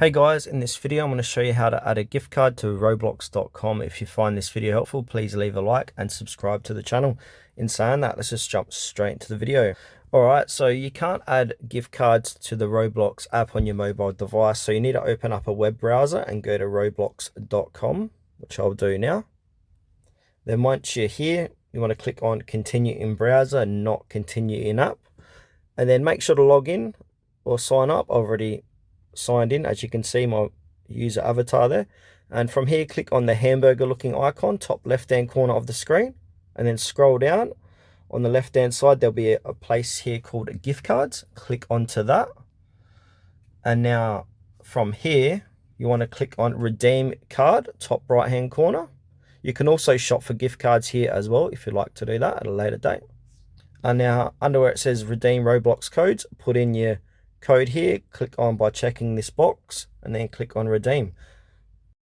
Hey guys, in this video I'm going to show you how to add a gift card to roblox.com. If you find this video helpful, please leave a like and subscribe to the channel. In saying that, let's just jump straight into the video. Alright, so you can't add gift cards to the Roblox app on your mobile device, so you need to open up a web browser and go to roblox.com, which I'll do now. Then once you're here, you want to click on continue in browser, not continue in app. And then make sure to log in or sign up. I've already signed in, as you can see my user avatar there. And from here, click on the hamburger looking icon, top left hand corner of the screen, and then scroll down. On the left hand side, there'll be a place here called gift cards. Click onto that. And now from here, you want to click on redeem card, top right hand corner. You can also shop for gift cards here as well if you'd like to do that at a later date. And now under where it says redeem Roblox codes, put in your code here, click on by checking this box, and then click on redeem.